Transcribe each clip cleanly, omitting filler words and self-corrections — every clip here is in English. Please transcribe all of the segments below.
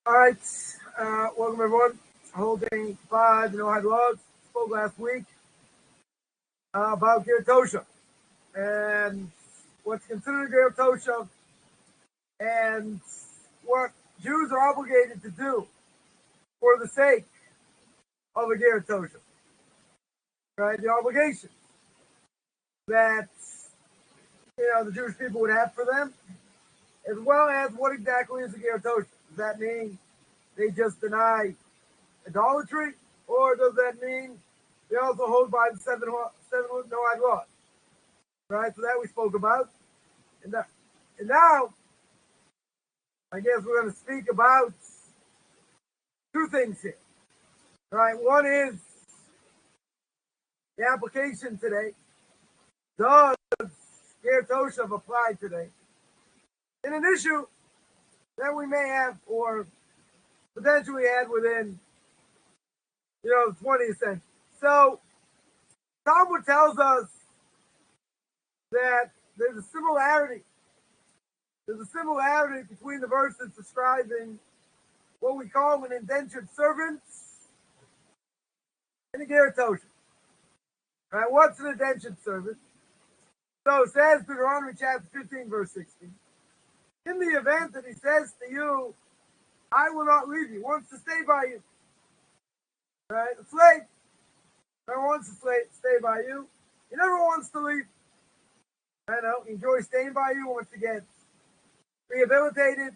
All right, welcome everyone. Holding 5, Noahide laws. Spoke last week about Ger Toshav and what's considered Ger Toshav and what Jews are obligated to do for the sake of a Ger Toshav. Right, the obligations that the Jewish people would have for them, as well as what exactly is a Ger Toshav. Does that mean they just deny idolatry, or does that mean they also hold by the seven Noahide laws? Right, so that we spoke about, and now I guess we're going to speak about two things here. Right, one is the application today. Does Ger Toshav apply today in an issue that we may have or potentially had within the 20th century? So Talmud tells us that there's a similarity between the verses describing what we call an indentured servant and a Ger Toshav. Right, what's an indentured servant? So it says Deuteronomy chapter 15, verse 16. In the event that he says to you, I will not leave you, wants to stay by you. Right? A slave never wants to stay by you. He never wants to leave. He enjoys staying by you, wants to get rehabilitated,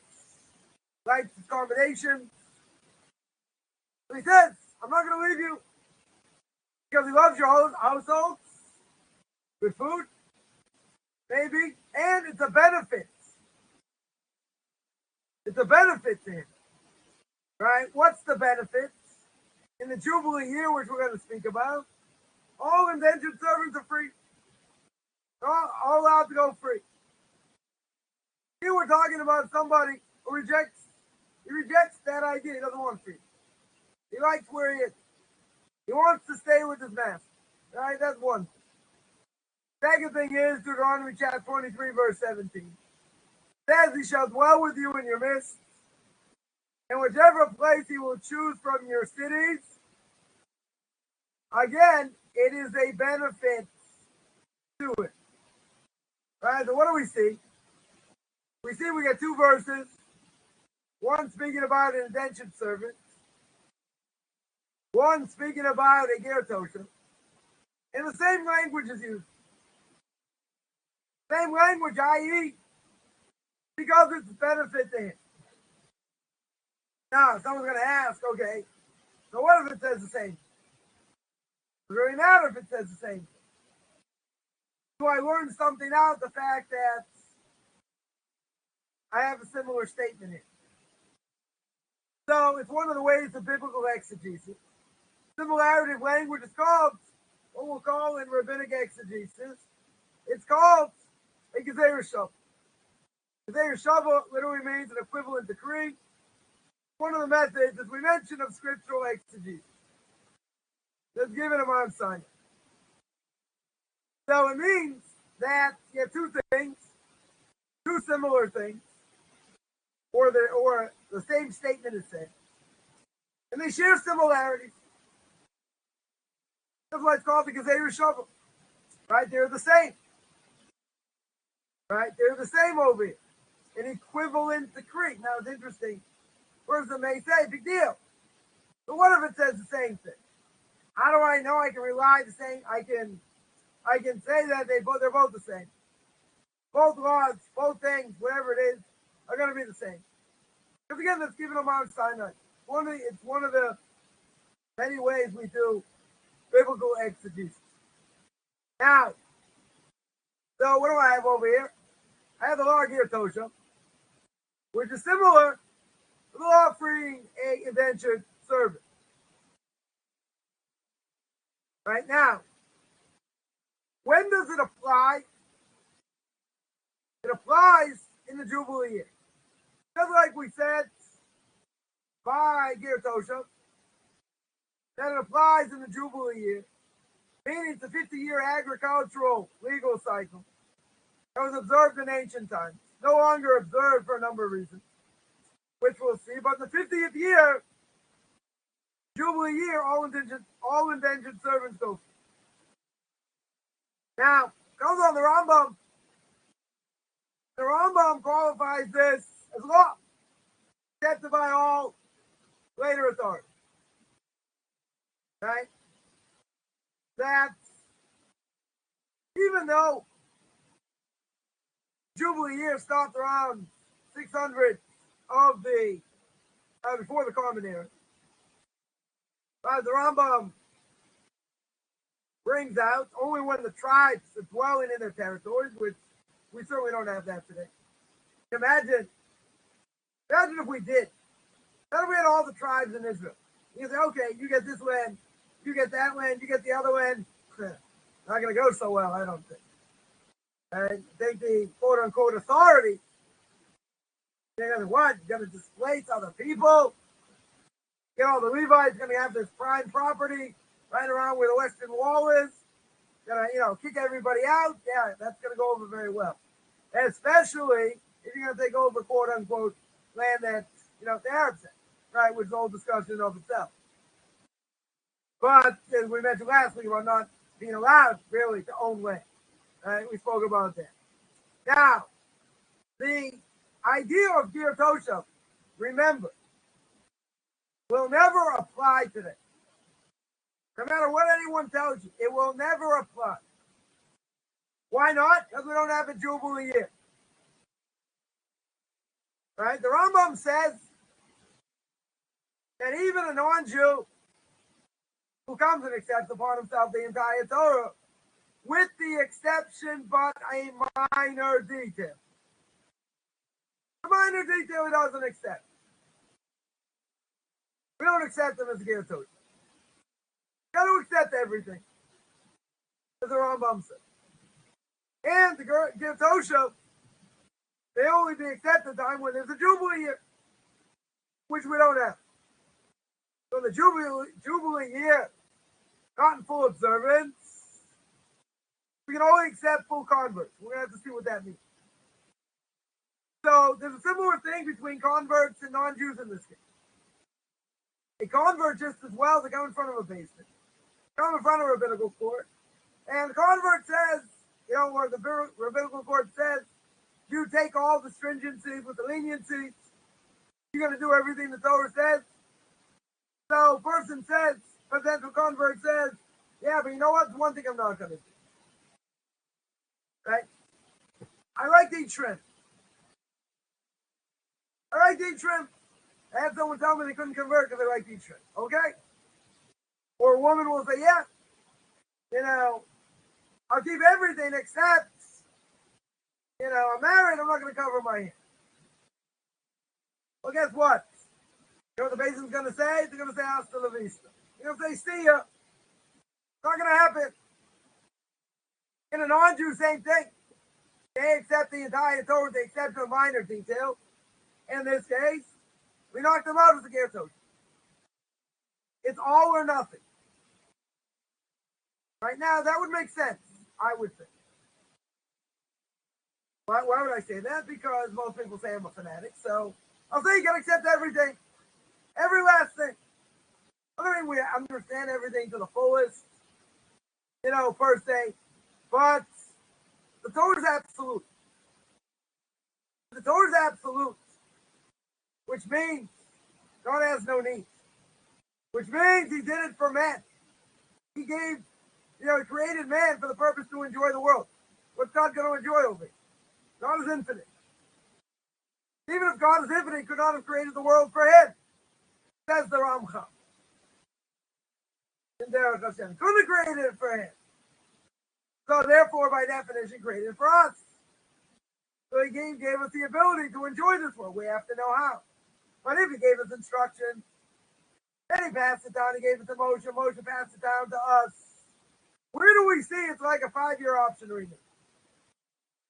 likes his combination. So he says, I'm not going to leave you because he loves your household, with food, maybe, and it's a benefit. It's a benefit to him. Right? What's the benefit? In the Jubilee year, which we're going to speak about, all indentured servants are free. They're all allowed to go free. Here we're talking about somebody who rejects that idea. He doesn't want free. He likes where he is. He wants to stay with his master. Right? That's one thing. Second thing is Deuteronomy chapter 23, verse 17. It says, he shall dwell with you in your midst, and whichever place he will choose from your cities. Again, it is a benefit to it. Right? So what do we see? We get two verses. One speaking about an indentured servant. One speaking about a Ger Toshav. And the same language is used. Same language, i.e., because it's a benefit to him. Now, someone's going to ask, okay, so what if it says the same? It doesn't really matter if it says the same thing. Do I learn something out the fact that I have a similar statement here? So it's one of the ways of biblical exegesis. Similarity of language is called what we'll call in rabbinic exegesis. It's called a Ger Toshav. Ger Toshav literally means an equivalent decree. One of the methods, as we mentioned, of scriptural exegesis. That's given a Mount Sinai. So it means that you have two things, two similar things, or the same statement is said, and they share similarities. That's why it's called the Ger Toshav. Right? They're the same. Right? They're the same over here. An equivalent decree. Now it's interesting. Person may say, big deal. But what if it says the same thing? How do I know I can rely the same? I can say that they're both the same. Both laws, both things, whatever it is, are going to be the same. Because again, that's given on Mount Sinai. It's one of the many ways we do biblical exegesis. Now, so what do I have over here? I have the law of Ger Toshav, which is similar to the law of freeing a indentured servant. Right now, when does it apply? It applies in the Jubilee year. Just like we said by Ger Toshav, that it applies in the Jubilee year, meaning it's a 50-year agricultural legal cycle that was observed in ancient times, no longer observed for a number of reasons, which we'll see. But in the 50-year year, Jubilee year, all indentured servants go. Now, comes on the Rambam. The Rambam qualifies this as law, accepted by all later authorities. Right? That even though Jubilee year stopped around 600 of the before the Common Era, the Rambam brings out only when the tribes are dwelling in their territories, which we certainly don't have that today. Imagine if we did. Imagine if we had all the tribes in Israel. You say, okay, you get this land, you get that land, you get the other land. Not going to go so well, I don't think. And think the quote-unquote authority, they're going to what? You're going to displace other people. You know, the Levites going to have this prime property right around where the Western Wall is. Going to, kick everybody out. Yeah, that's going to go over very well. And especially if you're going to take over quote-unquote land that, the Arabs have, right, which is a whole discussion of itself. But as we mentioned last week, we're not being allowed really to own land. Right? We spoke about that. Now, the idea of Ger Toshav, remember, will never apply today. No matter what anyone tells you, it will never apply. Why not? Because we don't have a Jubilee year. Right? The Rambam says that even a non-Jew who comes and accepts upon himself the entire Torah, with the exception but a minor detail. A minor detail he doesn't accept. We don't accept them as a Ger Toshav. Got to accept everything, as the Rambam says. And the Ger Toshav, they only be accepted time when there's a Jubilee year, which we don't have. So the Jubilee year, not in full observance, we can only accept full converts. We're going to have to see what that means. So there's a similar thing between converts and non-Jews in this case. A convert just as well to come in front of a basement, come in front of a rabbinical court, and the convert says, where the rabbinical court says, you take all the stringencies with the leniencies, you're going to do everything the Torah says. So person says, potential convert says, yeah, but you know what? One thing I'm not going to do. Right? I like to eat shrimp. I had someone tell me they couldn't convert because they like to eat shrimp. Okay? Or a woman will say, yeah, I'll keep everything except, I'm married, I'm not going to cover my hair. Well, guess what? You know what the Basin's going to say? They're going to say, hasta la vista. They're going to say, see ya. It's not going to happen. In a non-Jew, same thing. They accept the entire Torah, they accept a minor detail. In this case, we knocked them out with the Ger Toshav. It's all or nothing. Right now, that would make sense, I would think. Why would I say that? Because most people say I'm a fanatic, so I'll say you gotta accept everything. Every last thing. I don't think we understand everything to the fullest, per se, but the Torah is absolute. The Torah is absolute, which means God has no needs, which means he did it for man. He gave, he created man for the purpose to enjoy the world. What's God going to enjoy over here? God is infinite. Even if God is infinite, he could not have created the world for him, says the Ramcham. Couldn't have created it for him. So therefore, by definition, created it for us. So he gave us the ability to enjoy this world. We have to know how. But if he gave us instruction, then he passed it down, he gave it to Moshe, Moshe passed it down to us. Where do we see it's like a 5-year option renew?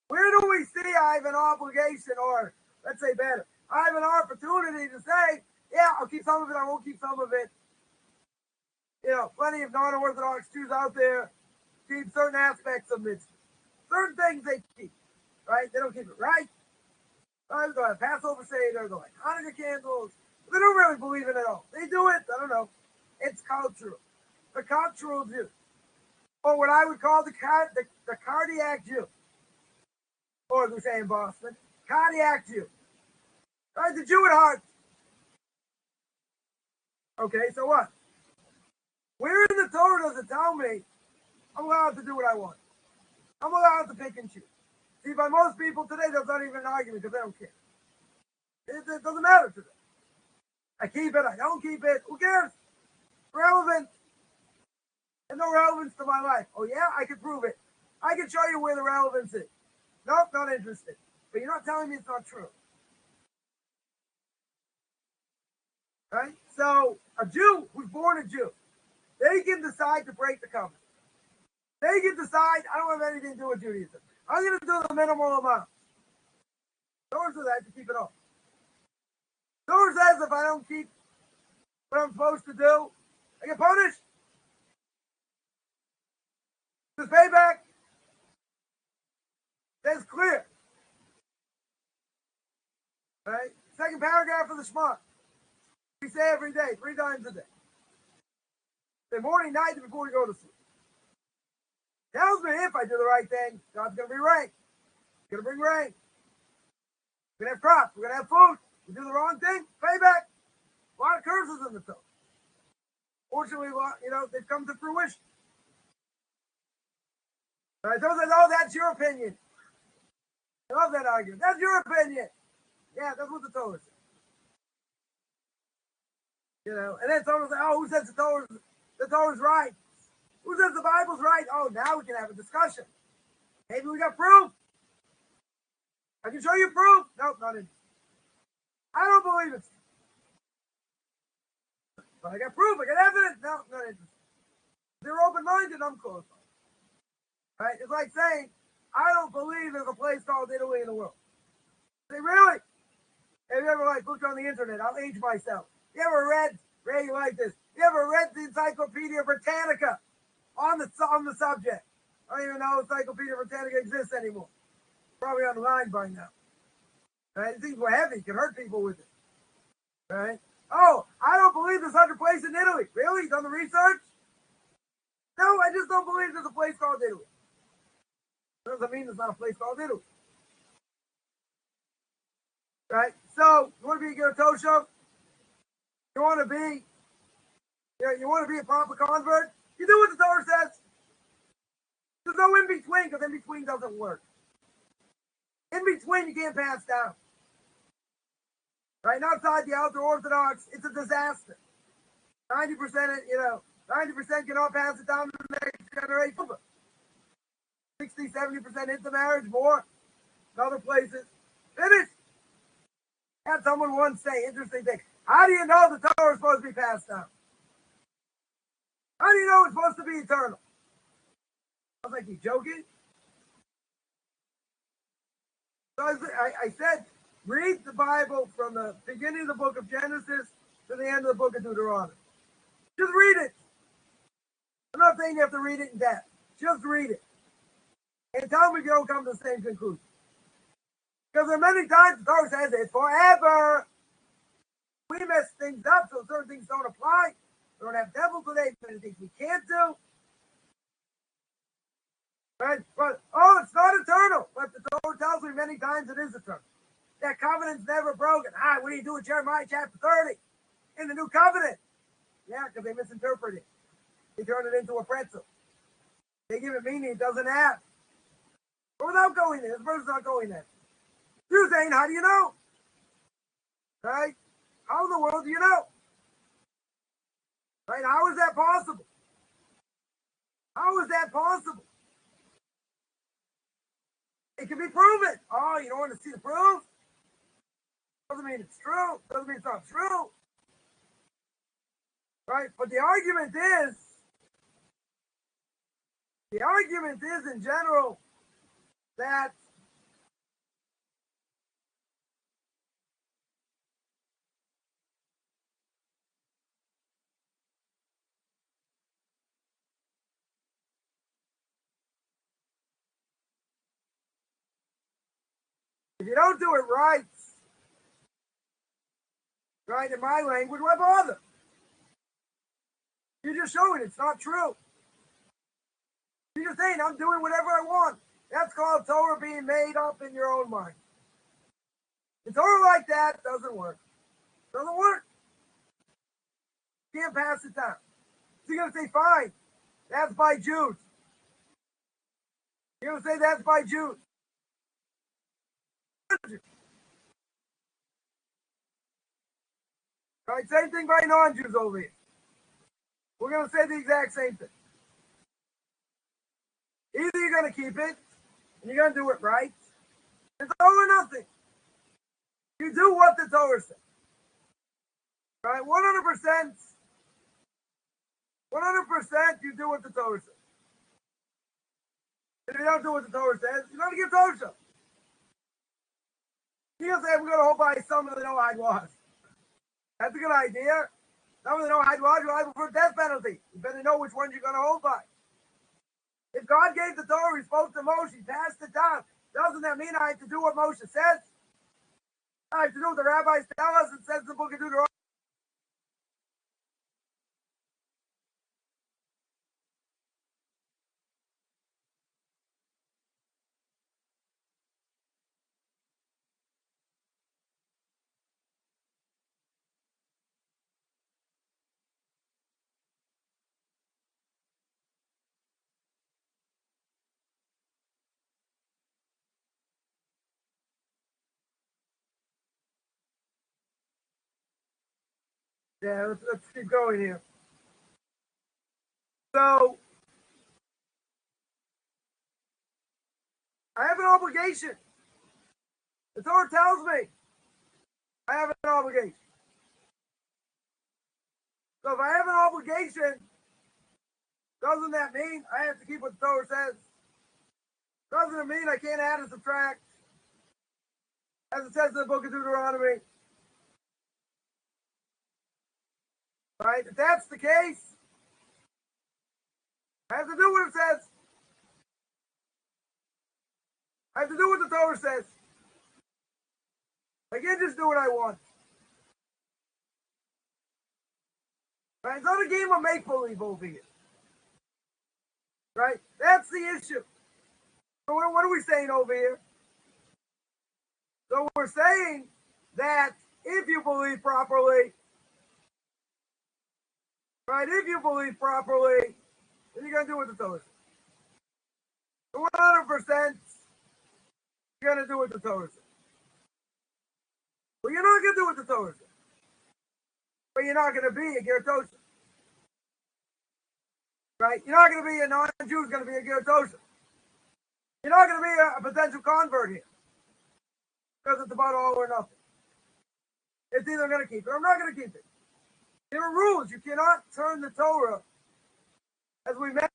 Where do we see I have an obligation, or let's say better, I have an opportunity to say, yeah, I'll keep some of it, I won't keep some of it. Plenty of non-Orthodox Jews out there keep certain aspects of mitzvah. Certain things they keep, right? They don't keep it right. They'll have Passover Seder, they'll have Hanukkah candles. They They don't really believe in it at all. They do it, I don't know. It's cultural. The cultural Jew. Or what I would call the cardiac Jew. Or as we say in Boston, cardiac Jew. Right? The Jew at heart. Okay, so what? Where in the Torah does it tell me I'm allowed to do what I want? I'm allowed to pick and choose. See, by most people today, there's not even an argument because they don't care. It doesn't matter to them. I keep it, I don't keep it. Who cares? Relevant. And no relevance to my life. Oh, yeah? I can prove it. I can show you where the relevance is. Nope, not interested. But you're not telling me it's not true. Right? So, a Jew who's born a Jew, they can decide to break the covenant. They can decide, I don't have anything to do with Judaism. I'm going to do the minimal amount. Torah says I have to keep it all. Torah says if I don't keep what I'm supposed to do, I get punished. This payback is clear. Right? Second paragraph of the Shema. We say every day, 3 times a day. The morning, night, and before we go to sleep. Tells me if I do the right thing, God's going to be rain. He's going to bring rain. We're going to have crops. We're going to have food. We do the wrong thing, payback. A lot of curses in the Torah. Fortunately, they've come to fruition. Right? Those say, oh, that's your opinion. I love that argument. That's your opinion. Yeah, that's what the Torah says. And then someone will say, oh, who says the Torah's right? Who says the Bible's right? Oh, now we can have a discussion. Maybe we got proof. I can show you proof. Nope, not interested. I don't believe it. But I got proof. I got evidence. No, not interested. They're open-minded. I'm qualified. Right? It's like saying, I don't believe there's a place called Italy in the world. Say, really? Have you ever looked on the internet? I'll age myself. You ever read, Ray, you like this? You ever read the Encyclopedia Britannica on the subject? I don't even know Encyclopedia Britannica exists anymore. Probably online by now. Right? These were heavy. You can hurt people with it. Right? Oh, I don't believe there's such a place in Italy. Really? You done the research? No, I just don't believe there's a place called Italy. Doesn't mean there's not a place called Italy. Right? So, you want to be a Ger Toshav? You want to be a proper convert? You do what the Torah says. There's no in between, because in between doesn't work. In between, you can't pass down. Right? Outside the ultra-Orthodox, it's a disaster. 90%, 90% cannot pass it down to the next generation. 60, 70% hit the marriage, more in other places. Finished. Had someone once say, interesting thing, how do you know the Torah is supposed to be passed down? How do you know it's supposed to be eternal? I was like, you joking? So I said, read the Bible from the beginning of the book of Genesis to the end of the book of Deuteronomy. Just read it. I'm not saying you have to read it in depth. Just read it. And tell me if you don't come to the same conclusion. Because there are many times the Torah says it's forever. We mess things up, so certain things don't apply. We don't have devil today, many things we can't do. Right? But, it's not eternal. But the Torah tells me many times it is eternal. That covenant's never broken. What do you do with Jeremiah chapter 30? In the new covenant. Yeah, because they misinterpret it. They turn it into a pretzel. They give it meaning it doesn't have. But without going there, this person's not going there. You're saying, how do you know? Right? How in the world do you know? Right? How is that possible? How is that possible? It can be proven. Oh, you don't want to see the proof? Doesn't mean it's true. Doesn't mean it's not true. Right? But the argument is in general that if you don't do it right, right? In my language, why bother? You're just showing it's not true. You're just saying I'm doing whatever I want. That's called Torah being made up in your own mind. And Torah like that doesn't work. Doesn't work. You can't pass it down. So you're going to say, fine, that's by Jews. You're going to say that's by Jews. Right? Same thing by non-Jews over here. We're going to say the exact same thing. Either you're going to keep it, and you're going to do it right. It's all or nothing. You do what the Torah says. Right? 100%. 100% you do what the Torah says. If you don't do what the Torah says, you're going to get Toshav. You'll say, we're going to hold by some of the Noahide laws. That's a good idea. Some of the Noahide laws, you're liable for a death penalty. You better know which ones you're going to hold by. If God gave the Torah, he spoke to Moshe, he passed it down. Doesn't that mean I have to do what Moshe says? I have to do what the rabbis tell us and says in the book of Deuteronomy. Yeah, let's keep going here. So, I have an obligation. The Torah tells me I have an obligation. So if I have an obligation, doesn't that mean I have to keep what the Torah says? Doesn't it mean I can't add and subtract? As it says in the book of Deuteronomy. Right? If that's the case, I have to do what it says. I have to do what the Torah says. I can't just do what I want. Right? It's not a game of make-believe over here. Right? That's the issue. So what are we saying over here? So we're saying that if you believe properly, right? If you believe properly, then you're going to do what the Torah says. 100%, you're going to do what the Torah says. But you're not going to do what the Torah says. But you're not going to be a Ger Toshav. Right? You're not going to be a non-Jew who's going to be a Ger Toshav. You're not going to be a potential convert here. Because it's about all or nothing. It's either going to keep it or I'm not going to keep it. There are rules. You cannot turn the Torah, as we mentioned.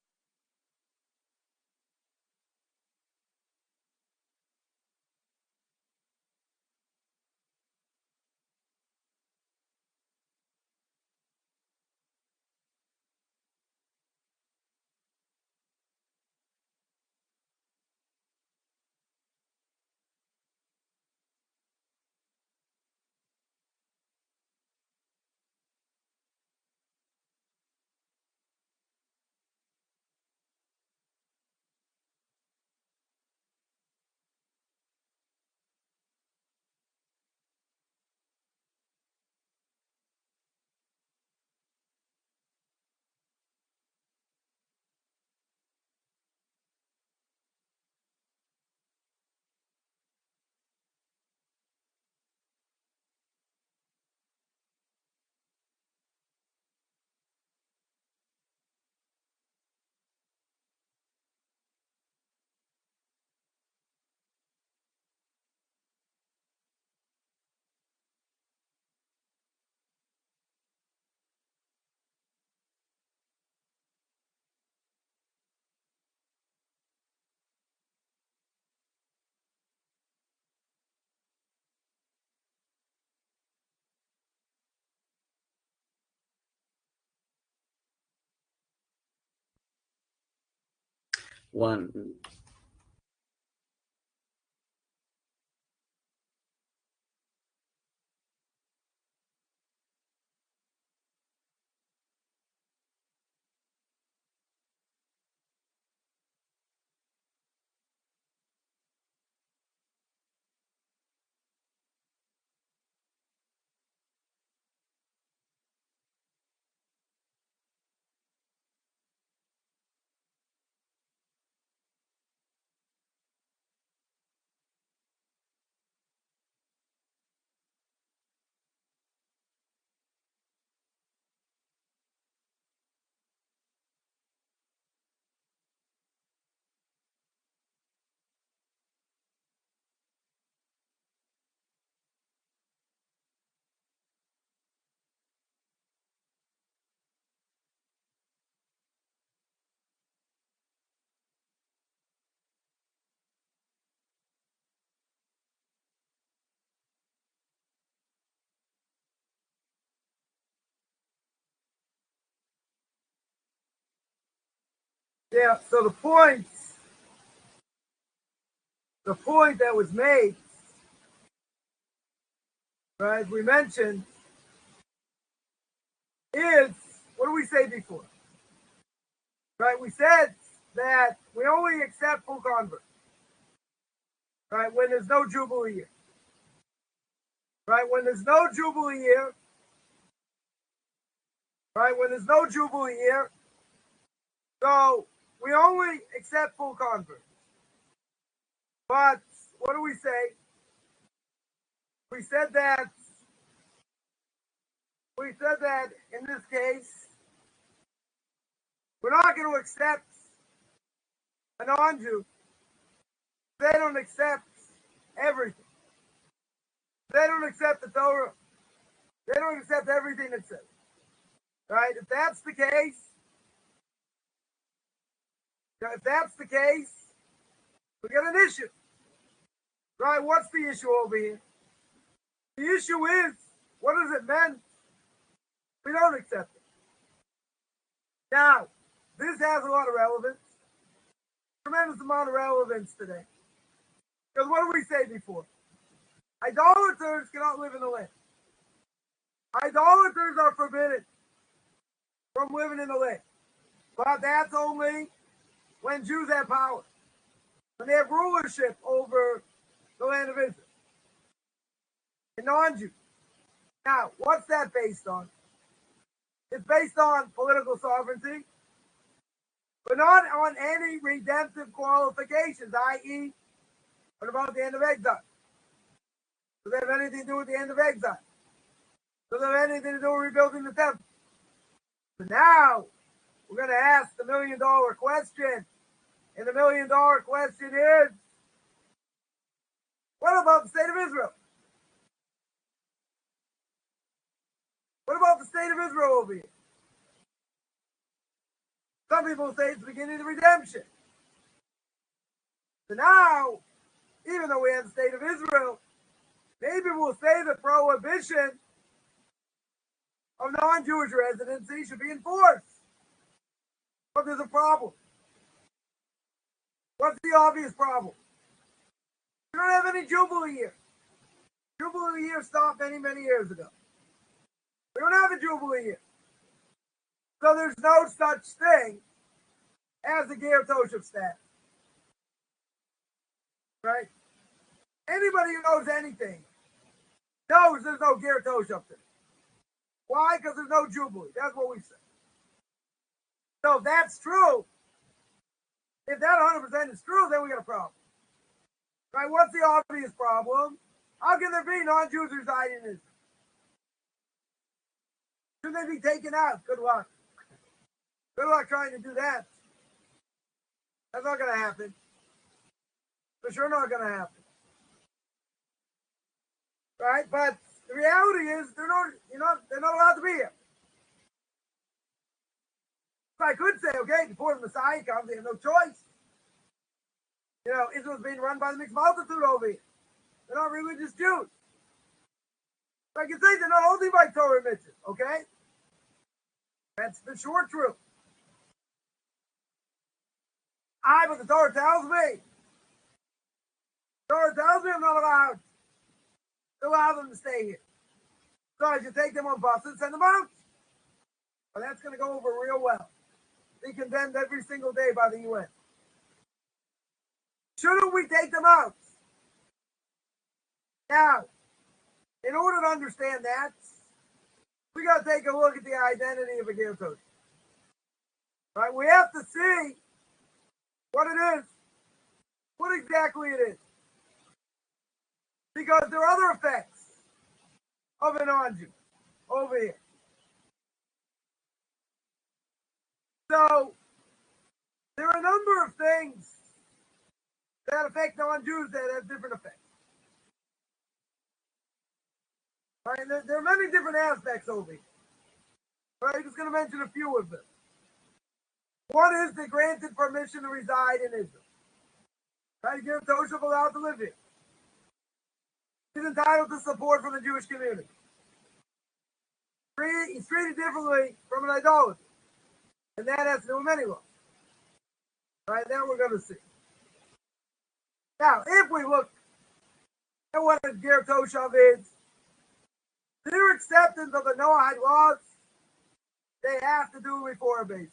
One. Yeah, so the point that was made, right, we mentioned, is, what did we say before? Right, we said that we only accept full converts, right, when there's no Jubilee year. Right, when there's no Jubilee year, right, when there's no Jubilee year, so we only accept full converts. But what do we say? We said that in this case, we're not going to accept a non-Jew. They don't accept everything. They don't accept the Torah. They don't accept everything it says. Right? If that's the case, we got an issue. Right? What's the issue over here? The issue is, what does it mean? We don't accept it. Now, this has a lot of relevance. Tremendous amount of relevance today. Because what did we say before? Idolaters cannot live in the land. Idolaters are forbidden from living in the land. But that's only when Jews have power. When they have rulership over the land of Israel. And non-Jews. Now, what's that based on? It's based on political sovereignty, but not on any redemptive qualifications, i.e., what about the end of exile? Does it have anything to do with the end of exile? Does it have anything to do with rebuilding the temple? So now, we're going to ask the $1 million question. And the $1 million question is, what about the state of Israel? What about the state of Israel over here? Some people say it's the beginning of redemption. So now, even though we have the state of Israel, maybe we'll say the prohibition of non-Jewish residency should be enforced. But there's a problem. What's the obvious problem? We don't have any Jubilee year. Jubilee year stopped many, many years ago. We don't have a Jubilee year. So there's no such thing as a Ger Toshav status. Right? Anybody who knows anything knows there's no Ger Toshav there. Why? Because there's no Jubilee. That's what we say. So if that's true, if that 100% is true, then we got a problem. Right? What's the obvious problem? How can there be non-Jews residing in Israel? Should they be taken out? Good luck. Good luck trying to do that. That's not going to happen. For sure not going to happen. Right? But the reality is they're not allowed to be here. So I could say, okay, before the Messiah comes, they have no choice. Israel's being run by the mixed multitude over here. They're not religious Jews. So I can say they're not only by Torah mitzvahs, okay? That's the short truth. But the Torah tells me I'm not allowed to allow them to stay here. So I should take them on buses and send them out. Well, that's going to go over real well. Be condemned every single day by the UN. Shouldn't we take them out? Now, in order to understand that, we got to take a look at the identity of a Ger Toshav. Right? We have to see what it is, what exactly it is. Because there are other effects of a non-Jew over here. So, there are a number of things that affect non-Jews that have different effects. Right? There are many different aspects over here. Right? I'm just going to mention a few of them. One is the granted permission to reside in Israel. Right? Ger Toshav allowed to live here. He's entitled to support from the Jewish community. He's treated differently from an idolater. And that has to do with many laws. Right now we're going to see. Now, if we look at what a Ger Toshav is, their acceptance of the Noahide laws, they have to do it before a base.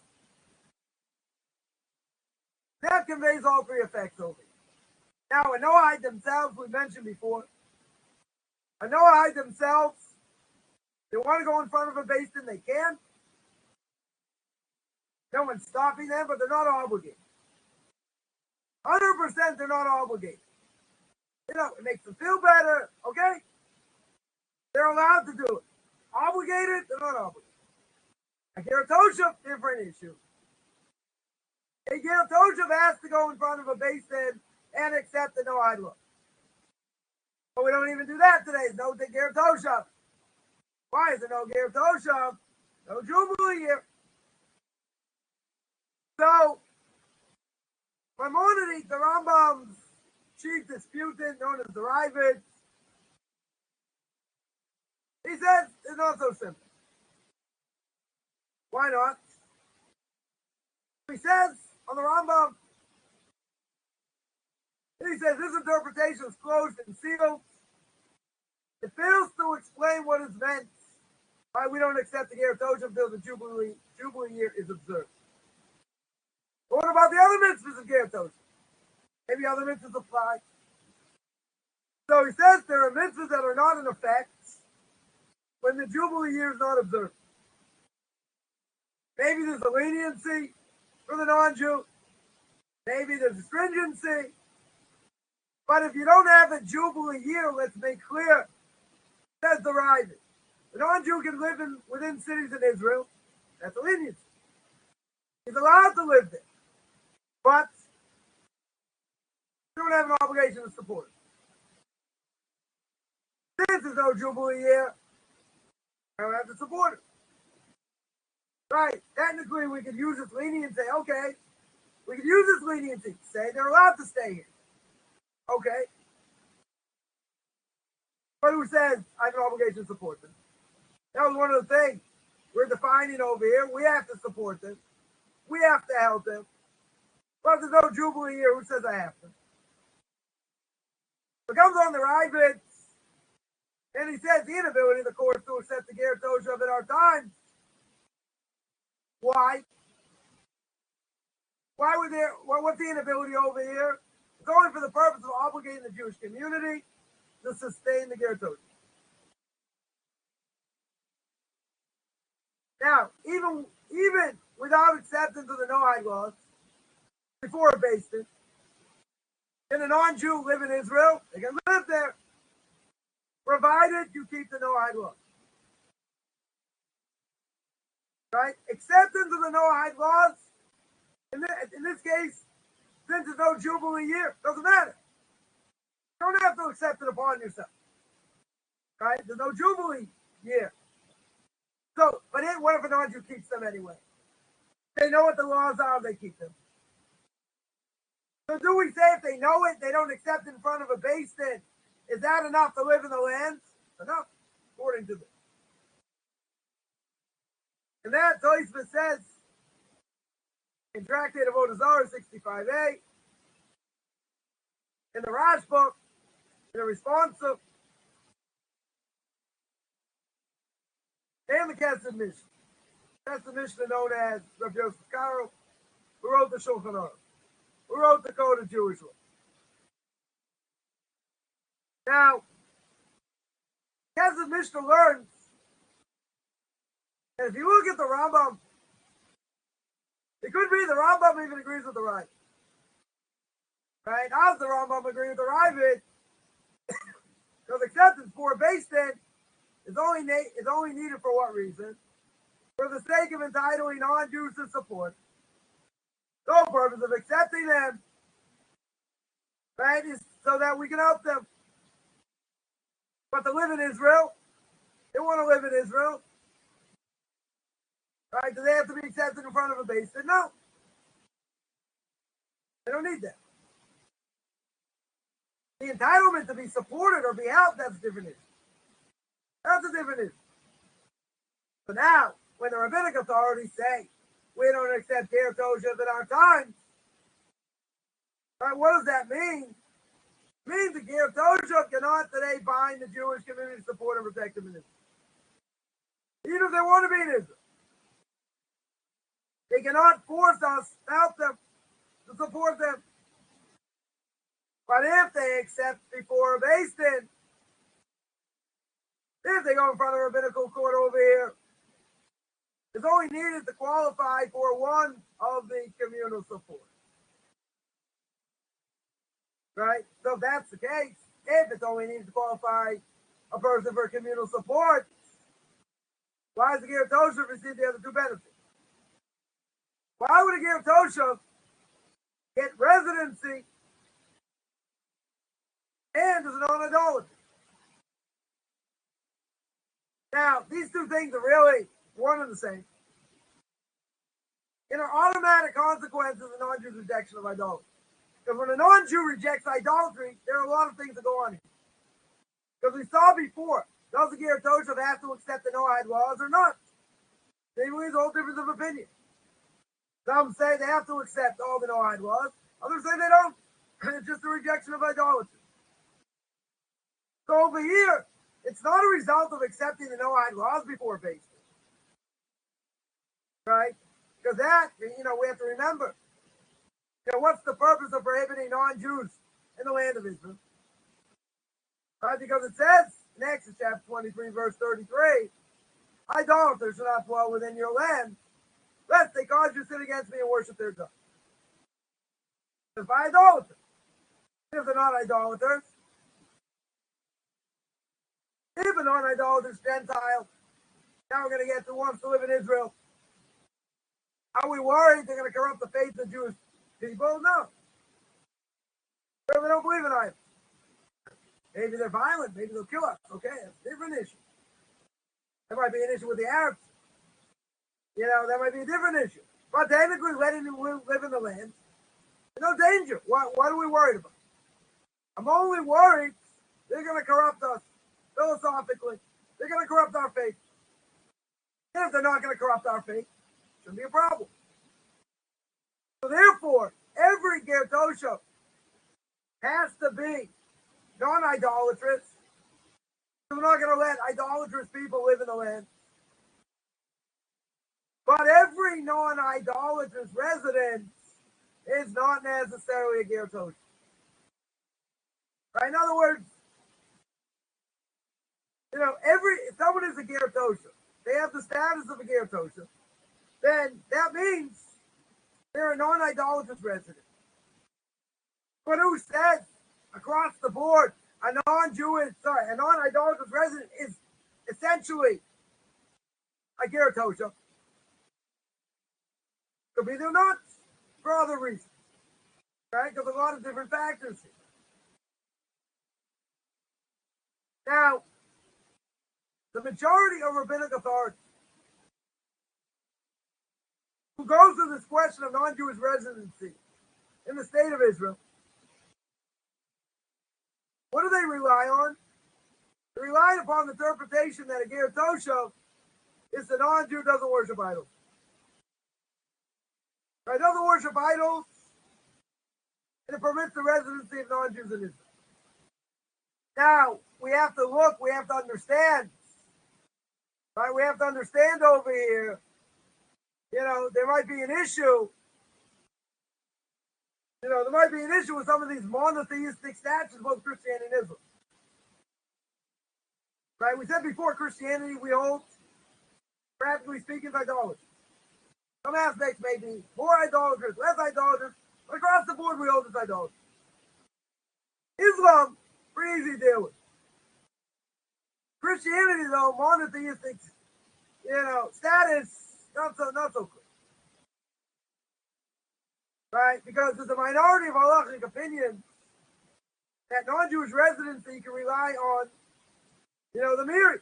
That conveys all three effects over here. Now, a Noahide themselves, we mentioned before, a Noahide themselves, they want to go in front of a base, then they can. No one's stopping them, but they're not obligated. 100% they're not obligated. You know, it makes them feel better, okay? They're allowed to do it. Obligated, they're not obligated. A Ger Toshav, different issue. A Ger Toshav has to go in front of a base then and accept the Noahide law. But we don't even do that today. It's no Ger Toshav. Why is there no Ger Toshav? No Jubilee year. So, Maimonides, the Rambam's chief disputant, known as the Ravid, he says it's not so simple. Why not? He says on the Rambam, he says this interpretation is closed and sealed. It fails to explain what is meant why we don't accept the Ger Toshav until the Jubilee year is observed. But what about the other mitzvahs of Ger Toshav? Maybe other mitzvahs apply. So he says there are mitzvahs that are not in effect when the Jubilee year is not observed. Maybe there's a leniency for the non-Jew. Maybe there's a stringency. But if you don't have a Jubilee year, let's make clear, says the Ravid, the non-Jew can live within cities in Israel. That's a leniency. He's allowed to live there. But you don't have an obligation to support it. Since there's no Jubilee year, I don't have to support it. Right. Technically, we could use this leniency. Okay. We could use this leniency. Say they're allowed to stay here. Okay. But who says I have an obligation to support them? That was one of the things we're defining over here. We have to support them. We have to help them. But if there's no Jubilee here, who says I have to? So it comes on the Ravid, and he says the inability of the courts to accept the Ger Toshav in our time. Why? Why would there? Well, what's the inability over here? It's only for the purpose of obligating the Jewish community to sustain the Ger Toshav. Now, even without acceptance of the Noahide laws, before a base it, can a non-Jew live in Israel? They can live there, provided you keep the Noahide laws. Right? Acceptance of the Noahide laws, in this case, since there's no Jubilee year, doesn't matter. You don't have to accept it upon yourself. Right? There's no Jubilee year. So, but what if a non-Jew keeps them anyway? They know what the laws are, they keep them. So do we say if they know it, they don't accept it in front of a base then? Is that enough to live in the land? Enough, according to this. And that Tosfos says in Tractate of Avodah Zarah 65a, in the Rashba, in the responsive, and the Kesed Mishnah. Kesed Mishnah known as Rabbi Yosef Karo, who wrote the Shulchan Aruch, who wrote the Code of Jewish Law. Now, Kesed Mishnah learns that if you look at the Rambam, it could be the Rambam even agrees with the Ravid. Right? How does the Rambam agree with the Ravid? Because acceptance for a base then is only needed for what reason? For the sake of entitling non-Jews to support. The whole purpose of accepting them, right, is so that we can help them. But to live in Israel, they want to live in Israel. Right? Do they have to be accepted in front of a base? No. They don't need that. The entitlement to be supported or be helped, that's a different issue. That's a different issue. So now, when the rabbinic authorities say, we don't accept Ger Toshav in our times, Right? What does that mean? It means the Ger Toshav cannot today bind the Jewish community to support and protect them in Israel. Even if they want to be in Israel. They cannot force us, help them, to support them. But if they accept before a beis din, if they go in front of a rabbinical court over here, it's only needed to qualify for one of the communal support. Right? So if that's the case, if it's only needed to qualify a person for communal support, why does the Ger Toshav receive the other two benefits? Why would a Ger Toshav get residency and is a non-idolater? Now, these two things are really one and the same. In our automatic consequences of non-Jew's rejection of idolatry. Because when a non-Jew rejects idolatry, there are a lot of things that go on here. Because we saw before, does the Ger Toshav have to accept the Noahide laws or not? Seemingly, there's a whole difference of opinion. Some say they have to accept all the Noahide laws. Others say they don't. It's just a rejection of idolatry. So over here, it's not a result of accepting the Noahide laws before beis din. Right? Because that, we have to remember. What's the purpose of prohibiting non-Jews in the land of Israel? Right? Because it says in Exodus chapter 23, verse 33, idolaters shall not dwell within your land, lest they cause you to sin against me and worship their God. If by idolaters, if they're not idolaters, if a non-idolatrous Gentile, now we're going to get to wants to live in Israel. Are we worried they're going to corrupt the faith of the Jewish people? No. They don't believe in idols. Maybe they're violent. Maybe they'll kill us. Okay, that's a different issue. That might be an issue with the Arabs. That might be a different issue. But technically, letting them live in the land, there's no danger. What are we worried about? I'm only worried they're going to corrupt us philosophically. They're going to corrupt our faith. And if they're not going to corrupt our faith, it shouldn't be a problem. So therefore, every Ger Toshav has to be non-idolatrous. We're not going to let idolatrous people live in the land. But every non-idolatrous resident is not necessarily a Ger Toshav. Right? In other words, if someone is a Ger Toshav, they have the status of a Ger Toshav, then that means they're a non-idolatrous resident. But who says across the board a non-idolatrous resident is essentially a Ger Toshav? Could be they're not for other reasons. Right? Because a lot of different factors here. Now, the majority of rabbinic authorities who goes to this question of non-Jewish residency in the state of Israel, what do they rely on? They rely upon the interpretation that a Ger Toshav is the non-Jew doesn't worship idols. Right? Doesn't worship idols, and it permits the residency of non-Jews in Israel. Now, we have to understand. Right? We have to understand over here, there might be an issue. There might be an issue with some of these monotheistic statutes, both Christianity and Islam. Right? We said before, Christianity, we hold, practically speaking, idolatry. Some aspects may be more idolatrous, less idolatrous, but across the board, we hold it's idolatry. Islam, pretty easy to deal with. Christianity, though, monotheistic, status, not so clear. Right? Because there's a minority of halachic opinions that non-Jewish residency can rely on, the Miri.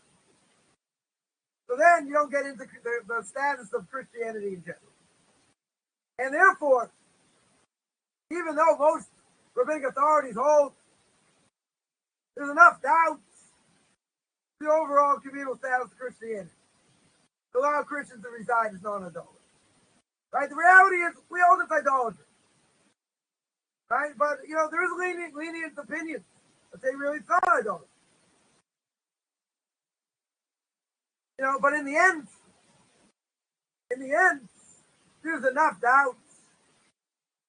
So then you don't get into the status of Christianity in general. And therefore, even though most rabbinic authorities hold there's enough doubts the overall communal status of Christianity to allow Christians to reside as non-idolaters. Right? The reality is, we hold it's idolatry. right? But there is lenient opinion that they really thought idolatry. But in the end, there's enough doubt,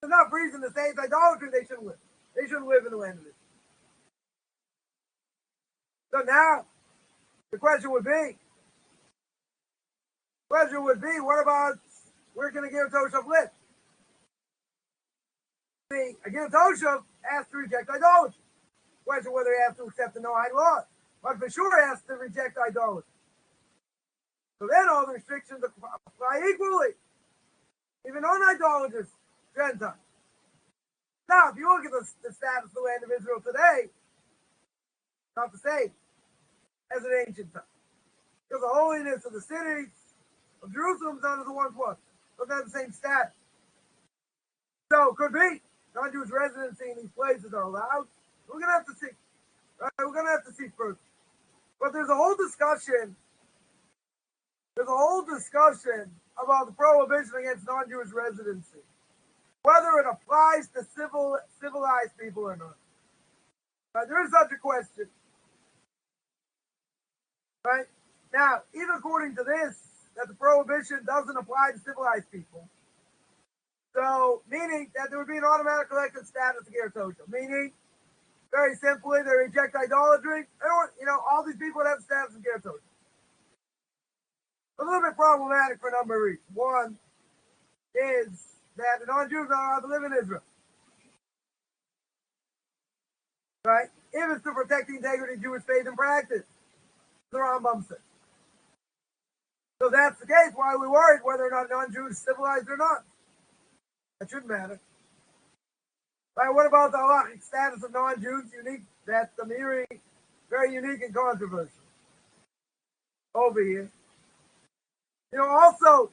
enough reason to say it's idolatry. They shouldn't live. They shouldn't live in the land of Israel. So now, the question would be, what about where can a Ger Toshav live? A Ger Toshav has to reject idolatry. Question whether he has to accept the Noahide law, but for sure he has to reject idolatry. So then all the restrictions apply equally, even on idolatrous Gentiles. Now, if you look at the status of the land of Israel today, it's not the same as in ancient times. Because the holiness of the cities of Jerusalem is not as the once was. Doesn't have the same status. So, could be non-Jewish residency in these places are allowed. We're going to have to see. Right? We're going to have to see further. But there's a whole discussion about the prohibition against non-Jewish residency, whether it applies to civilized people or not. Right? There is such a question. Right? Now, even according to this, that the prohibition doesn't apply to civilized people. So, meaning that there would be an automatic elected status of Ger Toshav. Meaning, very simply, they reject idolatry. All these people would have status of Ger Toshav. A little bit problematic for a number of reasons. One is that the non-Jews are not allowed to live in Israel. Right? If it's to protect the integrity of Jewish faith and practice, the Rambam says. So that's the case. Why are we worried whether or not non-Jews civilized or not? That shouldn't matter. Right? What about the halachic status of non-Jews? Unique. That's the Miri, very unique and controversial. Over here. Also,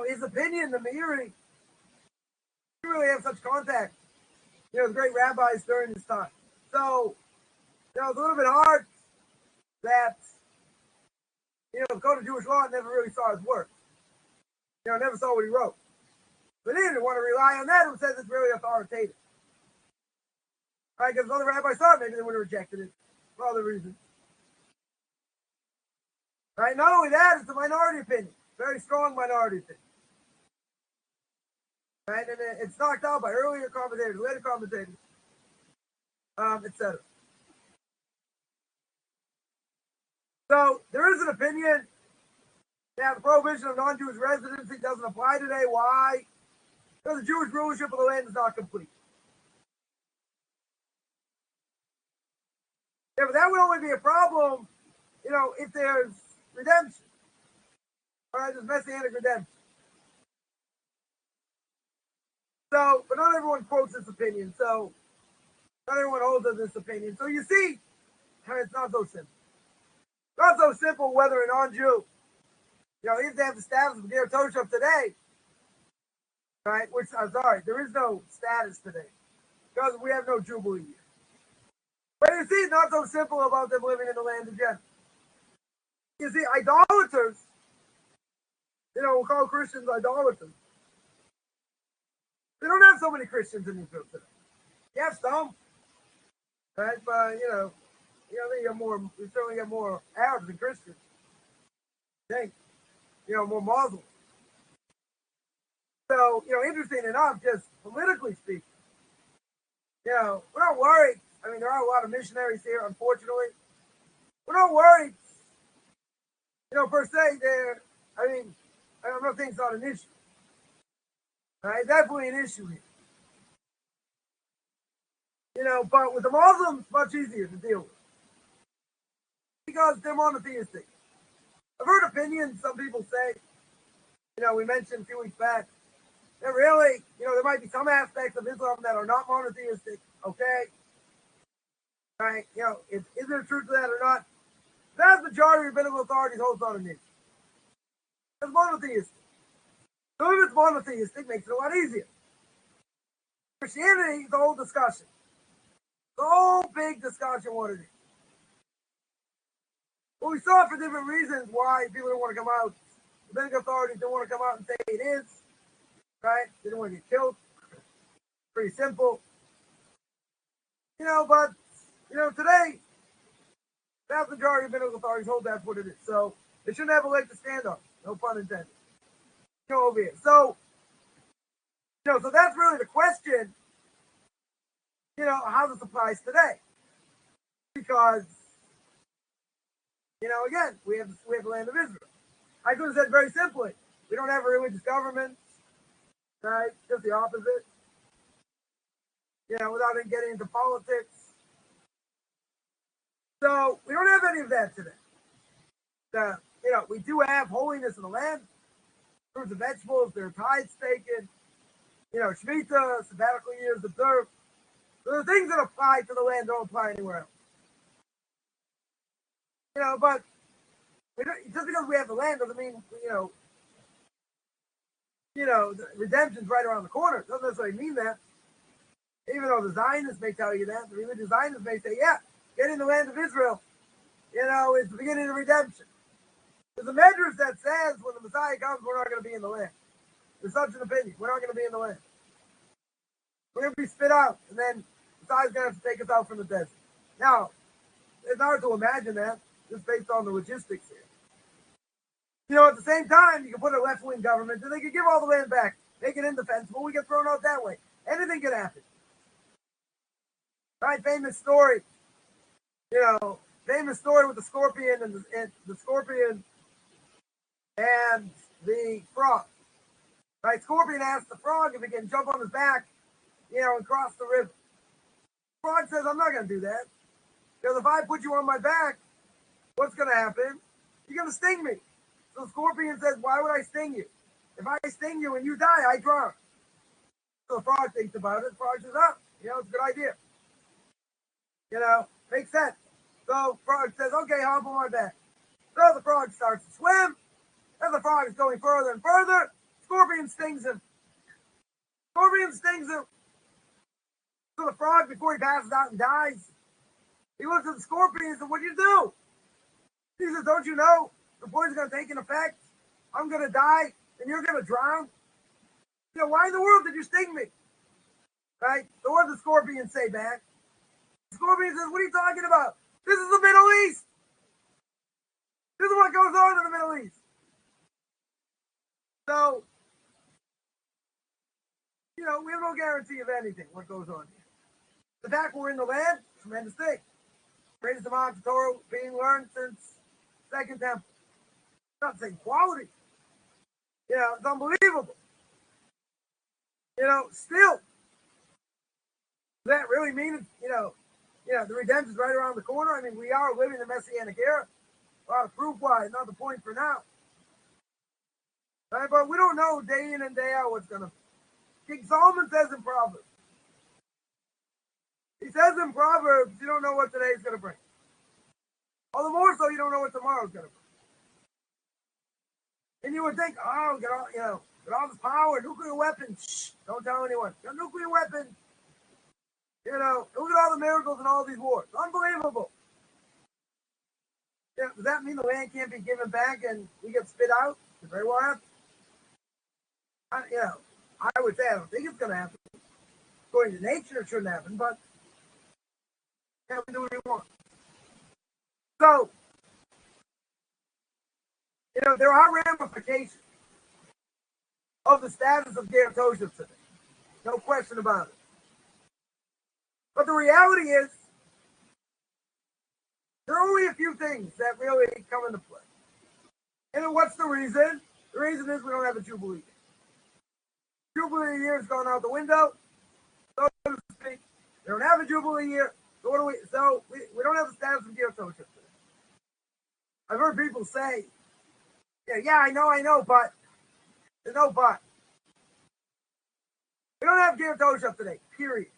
his opinion, the Meiri, he really have such contact, with great rabbis during his time. So, it's a little bit hard that, go to Jewish law and never really saw his work. Never saw what he wrote. But he didn't want to rely on that who says it's really authoritative. Right, because other rabbis thought maybe they would have rejected it for other reasons. Right, not only that, it's a minority opinion, very strong minority opinion. Right, and it's knocked out by earlier commentators, later commentators, etc. So there is an opinion that the prohibition of non-Jewish residency doesn't apply today. Why? Because the Jewish rulership of the land is not complete. Yeah, but that would only be a problem, if there's redemption. All right, there's messianic redemption. So, but not everyone quotes this opinion. So, not everyone holds to this opinion. So you see, it's not so simple. Not so simple whether a non-Jew, if they have the status of Ger Toshav today, right? Which I'm sorry, there is no status today because we have no Jubilee year. But you see, it's not so simple about them living in the land of Gentiles. You see, idolaters, we'll call Christians idolaters. They don't have so many Christians in Israel today. You have some, right? But we certainly have more Arabs than Christians. I think, more Muslims. So, interesting enough, just politically speaking, we're not worried. I mean, there are a lot of missionaries here, unfortunately. We're not worried, per se. I'm not saying it's not an issue. Right? Definitely an issue here. But with the Muslims, much easier to deal with. Because they're monotheistic. I've heard opinions, some people say, we mentioned a few weeks back, that really, there might be some aspects of Islam that are not monotheistic, okay? Right? Is there truth to that or not? The vast majority of rabbinical authorities holds on an issue. It's monotheistic. So if it's monotheistic, it makes it a lot easier. Christianity is a whole discussion. The whole big discussion what it is. But we saw for different reasons why people don't want to come out. The rabbinic authorities don't want to come out and say it is, right? They don't want to get killed. Pretty simple. But today, the vast majority of rabbinic authorities hold that's what it is. So they shouldn't have a leg to stand on. No pun intended. Over here. So that's really the question, how this applies today. Because, again, we have the land of Israel. I could have said very simply, we don't have a religious government, right? Just the opposite. Without even getting into politics. So we don't have any of that today. We do have holiness in the land, fruits and vegetables, there are tithes taken, Shemitah, sabbatical years observed. So the things that apply to the land don't apply anywhere else. But just because we have the land doesn't mean, the redemption's right around the corner. It doesn't necessarily mean that. Even though the Zionists may tell you that, the religious Zionists may say, yeah, getting the land of Israel, is the beginning of redemption. There's a medrash that says when the Messiah comes, we're not going to be in the land. There's such an opinion. We're not going to be in the land. We're going to be spit out, and then the Messiah's going to have to take us out from the desert. Now, it's hard to imagine that, just based on the logistics here. At the same time, you can put a left-wing government, and they can give all the land back, make it indefensible, we get thrown out that way. Anything can happen. Right? Famous story. Famous story with the scorpion and the scorpion and the frog. Right? Scorpion asks the frog if he can jump on his back, and cross the river. Frog says, I'm not going to do that. Because if I put you on my back, what's going to happen? You're going to sting me. So the scorpion says, why would I sting you? If I sting you and you die, I drown. So the frog thinks about it. The frog says, it's a good idea. Makes sense. So frog says, okay, hop on my back. So the frog starts to swim. As the frog is going further and further, scorpion stings him. So the frog, before he passes out and dies, he looks at the scorpion and says, what'd you do? He says, don't you know the poison's going to take an effect? I'm going to die, and you're going to drown. Why in the world did you sting me? Right? So what does the scorpion say back? The scorpion says, what are you talking about? This is the Middle East. This is what goes on in the Middle East. So, we have no guarantee of anything, what goes on here. The fact we're in the land, tremendous thing. Greatest amount of Torah being learned since Second Temple. Not saying quality. It's unbelievable. Still, does that really mean, the redemption's right around the corner? I mean, we are living the Messianic era. A lot of proof why, not the point for now. Right? But we don't know day in and day out what's going to be. King Solomon says in Proverbs. He says in Proverbs, you don't know what today's going to bring. All the more so you don't know what tomorrow's going to bring. And you would think, get all this power, nuclear weapons. Shh, don't tell anyone. Got nuclear weapons. Look at all the miracles in all these wars. Unbelievable. Does that mean the land can't be given back and we get spit out? Could very well happen. I would say I don't think it's going to happen. According to nature, it shouldn't happen, but we do what we want. So, there are ramifications of the status of Ger Toshav today. No question about it. But the reality is, there are only a few things that really come into play. And what's the reason? The reason is we don't have a Jubilee year. Jubilee year has gone out the window, so to speak. They don't have a Jubilee year. So what do we? So we don't have the status of Ger Toshav today. I've heard people say, yeah, I know, but there's no but. We don't have Ger Toshav today. Period.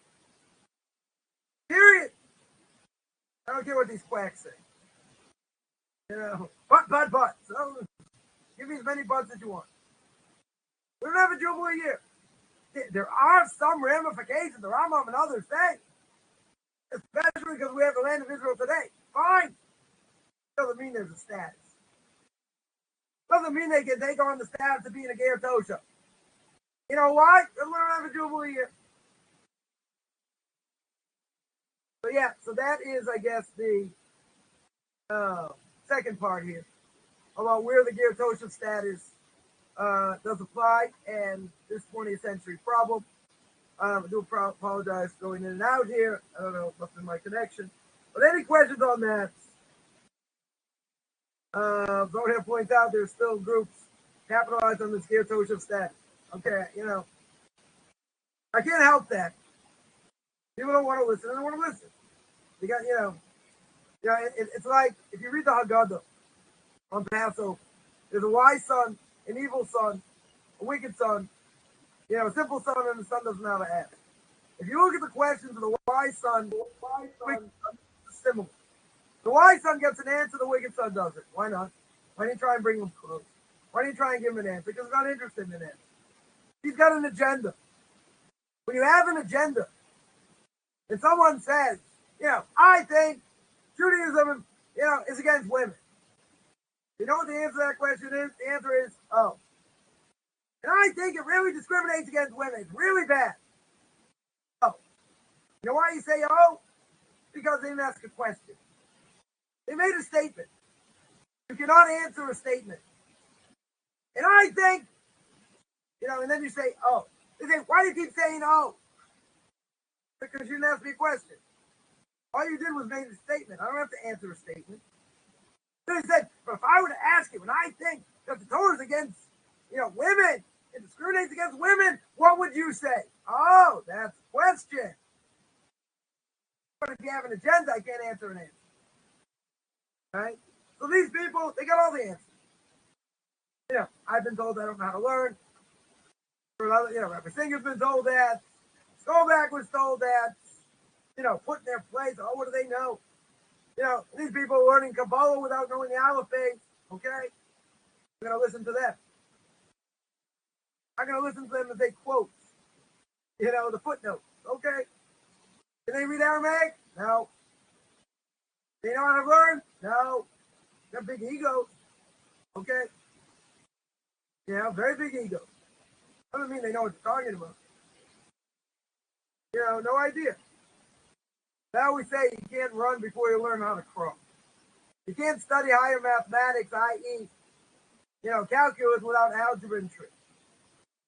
I don't care what these quacks say. But. So give me as many buts as you want. We don't have a Jubilee year. There are some ramifications, the Rambam and others say, especially because we have the land of Israel today. Fine. Doesn't mean there's a status. Doesn't mean they can take on the status of being a Ger Toshav. You know why? Because we don't have a Jubilee year. So yeah, so that is, I guess, the second part here about where the Ger Toshav status does apply and this 20th century problem. I do apologize for going in and out here. I don't know what's in my connection. But any questions on that? Zohar points out there's still groups capitalized on this Ger Toshav status. Okay, you know, I can't help that. People don't want to listen, they don't want to listen. You got, it's like if you read the Haggadah on Passover, there's a wise son, an evil son, a wicked son, a simple son, and the son doesn't know how to ask. If you look at the questions of the wise son, it's similar. The wise son gets an answer, the wicked son doesn't. Why not? Why don't you try and bring him close? Why don't you try and give him an answer? Because he's not interested in an answer. He's got an agenda. When you have an agenda, and someone says, I think Judaism, is against women. You know what the answer to that question is? The answer is, oh. And I think it really discriminates against women. It's really bad. Oh. You know why you say oh? Because they didn't ask a question. They made a statement. You cannot answer a statement. And I think, and then you say oh. They say, why do you keep saying oh? Because you didn't ask me a question. All you did was make a statement. I don't have to answer a statement. So he said, but if I were to ask you, and I think that the Torah is against, women, it discriminates against women, what would you say? Oh, that's a question. But if you have an agenda, I can't answer an answer. Right? So these people, they got all the answers. I've been told I don't know how to learn. Rabbi Singer's been told that. Skolback was told that. Put in their place. Oh, what do they know? These people are learning Kabbalah without knowing the alphabet. Okay? I'm going to listen to them. I'm going to listen to them as they quote, the footnotes. Okay? Can they read Aramaic? No. They know how to learn? No. They're big egos. Okay? Very big egos. Doesn't mean they know what they're talking about. No idea. Now we say you can't run before you learn how to crawl. You can't study higher mathematics, i.e., calculus without algebra and tricks.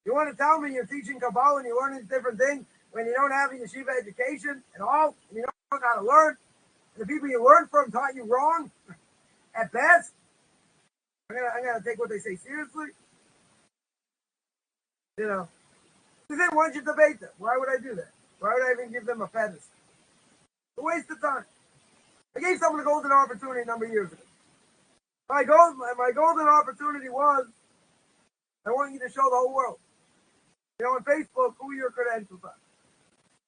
You want to tell me you're teaching Kabbalah and you're learning different things when you don't have a yeshiva education at all, and you don't know how to learn, and the people you learned from taught you wrong, at best? I'm gonna take what they say seriously. They say, why don't you debate them? Why would I do that? Why would I even give them a pedestal? It's a waste of time. I gave someone a golden opportunity a number of years ago. My golden opportunity was, I want you to show the whole world. On Facebook, who your credentials are.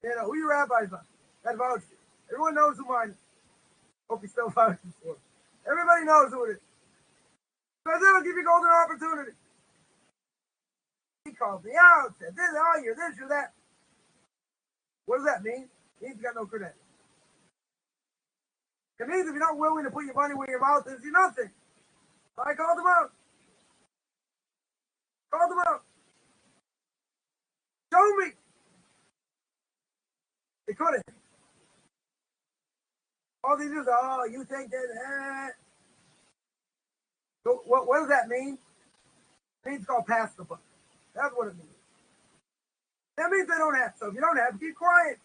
Who your rabbis are. That vouch you. Everyone knows who mine is. Hope you still vouching for it. Everybody knows who it is. So I said, I'll give you a golden opportunity. He called me out, said this, oh, you're this, you're that. What does that mean? It means you got no credentials. It means if you're not willing to put your money where your mouth is, you're nothing. So I called him out. Show me. They couldn't. All they do is, oh, you think that, So what does that mean? It means it's called pass the buck. That's what it means. That means they don't have. So if you don't have, keep quiet.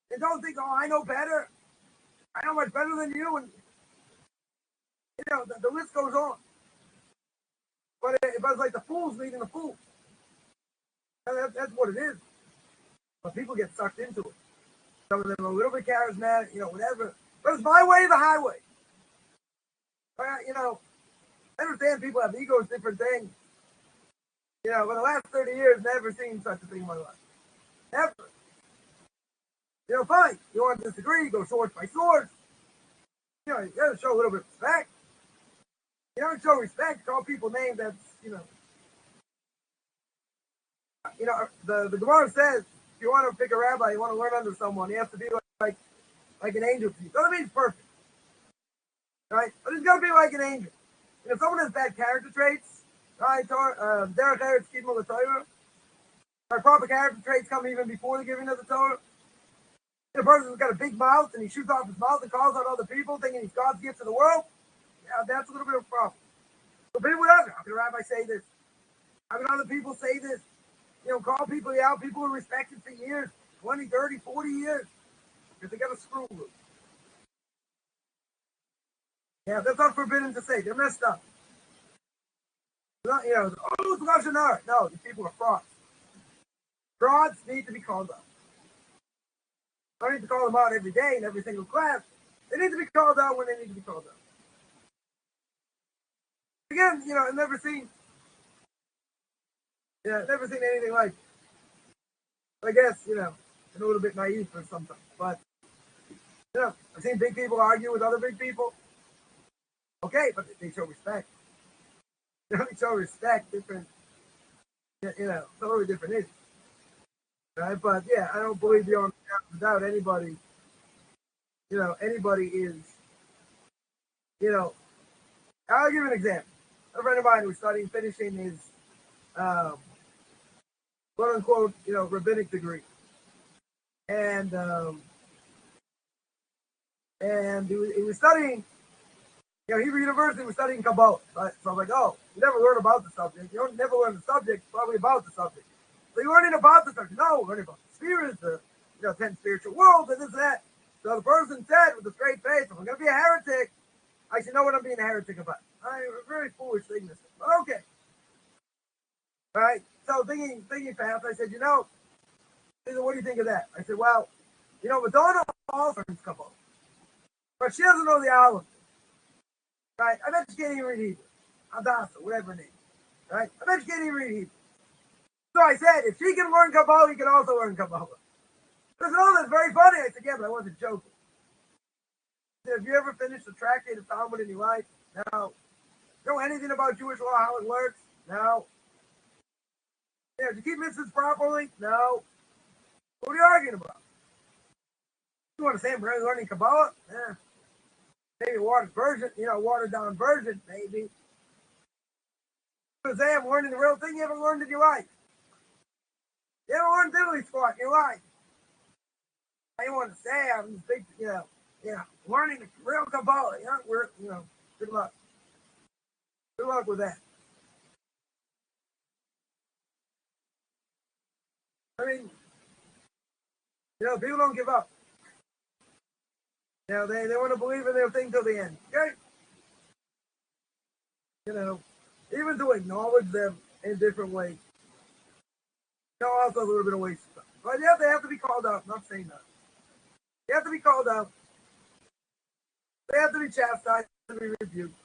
And don't think, oh, I know better. I know much better than you. And, the list goes on. But it was like the fools leading the fools. That's what it is. But people get sucked into it. Some of them are a little bit charismatic, whatever. But it's my way or the highway. I understand people have egos, different things. For the last 30 years, never seen such a thing in my life. Never. Fine. You want to disagree, go source by source. You got to show a little bit of respect. You don't show respect, call people names that's, the Gemara says, if you want to pick a rabbi, you want to learn under someone, he has to be like an angel to you. Doesn't mean he's perfect. right? But he's gonna be like an angel. And if someone has bad character traits, right? Derech Eretz Kidmul Torah, our proper character traits come even before the giving of the Torah. The person who's got a big mouth and he shoots off his mouth and calls out other people, thinking he's God's gift to the world. Yeah, that's a little bit of a problem. But people don't. How can the rabbi say this? How can other people say this? Call people out. People who respected for years, 20, 30, 40 years, because they got a screw loose. Yeah, that's not forbidden to say. They're messed up. Not, it's Lashon Hara. No, these people are frauds. Frauds need to be called out. I don't need to call them out every day in every single class. They need to be called out when they need to be called out. Again, I've never seen anything like it. I guess, I'm a little bit naive for sometimes. But, I've seen big people argue with other big people. Okay, but they show respect. They show respect, different, totally different issues. Right? But, yeah, I don't believe beyond without anybody, anybody is, I'll give you an example. A friend of mine who's finishing his, quote unquote, rabbinic degree. And he was studying, Hebrew University was studying Kabbalah. Right? So I'm like, oh, you never learn about the subject. You don't never learn the subject, probably about the subject. So you're learning about the subject. No, we're learning about the spirits, the 10 spiritual worlds, and this and that. So the person said with a straight face, if I'm going to be a heretic, I should know what I'm being a heretic about. A very foolish thing to say, but okay. All right. So thinking fast, I said, what do you think of that? I said, well, Madonna also learns Kabbalah, but she doesn't know the Aleph. Right? I bet she can't even read Hebrew. Hadassah, whatever it is. Right? I bet she can't even read Hebrew. So I said, if she can learn Kabbalah, you can also learn Kabbalah. I said, oh, that's very funny. I said, yeah, but I wasn't joking. I said, have you ever finished a tractate of Talmud in your life? No. Know anything about Jewish law, how it works? No. Yeah, do you keep mitzvahs properly? No. What are you arguing about? You want to say I'm learning Kabbalah? Yeah. Maybe a watered down version, maybe. You say I'm learning the real thing you haven't learned in your life. You haven't learned diddly squat in your life. I want to say I'm this big, learning the real Kabbalah. Good luck. Good luck with that. I mean, people don't give up. They want to believe in their thing till the end. Okay? Even to acknowledge them in different ways. Also a little bit of waste of time. But yeah, they have to be called out. I'm not saying that. They have to be called out. They have to be chastised and be rebuked.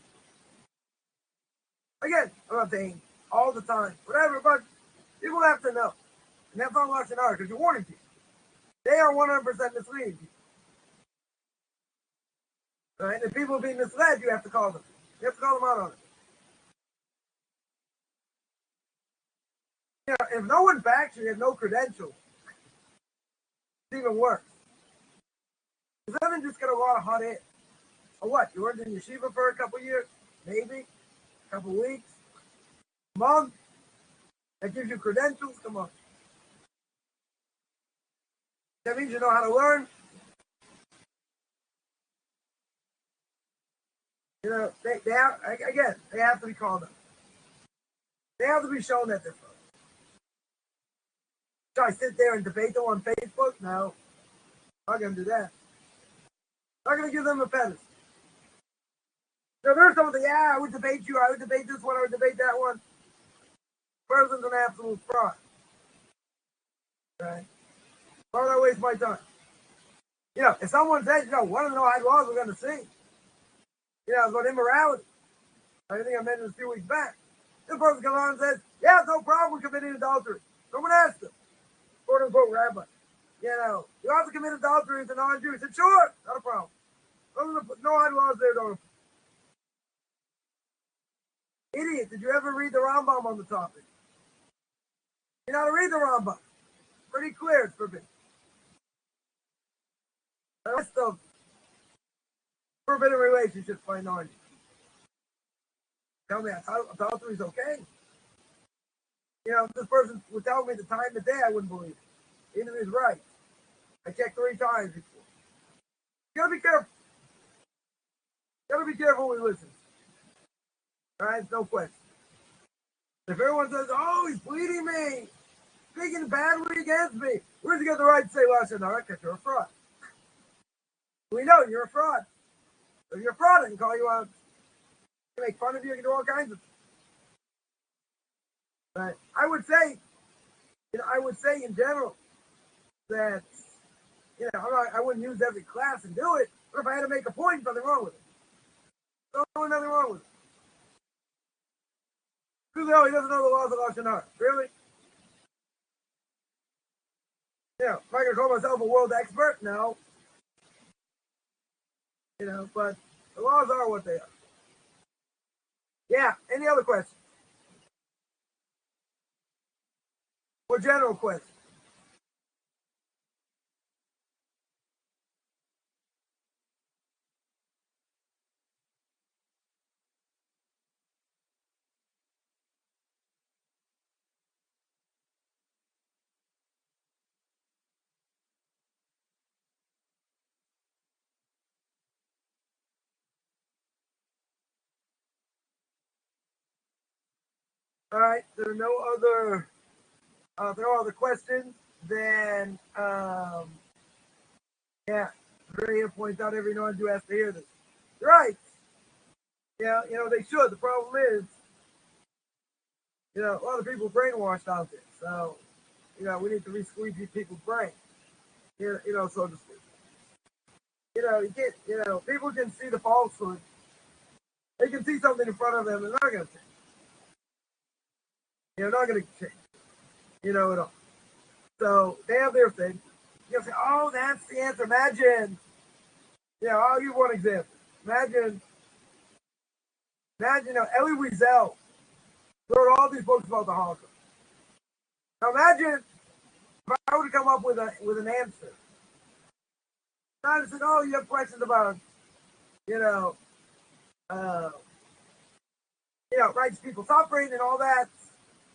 Again, I'm not saying all the time, whatever, but people have to know. And that's not Lashon Hara, because you're warning people. They are 100% misleading people. Right? And if people are being misled, you have to call them. You have to call them out on it. If no one backs you, you have no credentials, it's even worse. Because then just get a lot of hot air. Or what? You worked in Yeshiva for a couple years? Maybe? A couple weeks? A month? That gives you credentials? Come on. That means you know how to learn. They have to be called up. They have to be shown that they're from. Should I sit there and debate them on Facebook? No. I'm not going to do that. I'm not going to give them a pedestal. There's something, I would debate you, I would debate this one, I would debate that one. Person's an absolute fraud. Right? Why would I waste my time? If someone says, one of the Noahide laws we're going to see, about immorality. I think I mentioned a few weeks back. This person comes on and says, yeah, no problem with committing adultery. Someone asked him, quote unquote rabbi, you have to commit adultery as a non-Jew. He said, sure, not a problem. Those are the Noahide laws there, don't. Idiot, did you ever read the Rambam on the topic? You know how to read the Rambam. Pretty clear, it's forbidden. The rest of forbidden relationships by non. Tell me adultery is okay. If this person would tell me the time of day, I wouldn't believe it. Even if he's right. I checked 3 times before. You gotta be careful. You gotta be careful when he listens. Alright, no question. If everyone says, oh, he's bleeding me, speaking badly against me, where's he got the right to say Lashon Hara? Because you're a fraud. We know you're a fraud. If you're a fraud, I can call you out. I can make fun of you, I can do all kinds of things. But I would say in general that, I wouldn't use every class and do it, but if I had to make a point, nothing wrong with it. Nothing wrong with it. No, he doesn't know the laws of Lashon Hara. Really? Am I going to call myself a world expert? No. But the laws are what they are. Yeah, any other questions? Or general questions? All right, there are no other questions, then Ray points out every now and then has to hear this. Right. Yeah, they should. The problem is, a lot of people are brainwashed out there. So, we need to re-squeegee people's brains. So to speak. You can't, people can see the falsehood. They can see something in front of them and they're not going to change. Not going to change. At all. So they have their thing. Say, oh, that's the answer. Imagine, I'll give one example. Imagine, Elie Wiesel wrote all these books about the Holocaust. Now imagine if I would come up with an answer. I said, oh, you have questions about, rights people suffering and all that.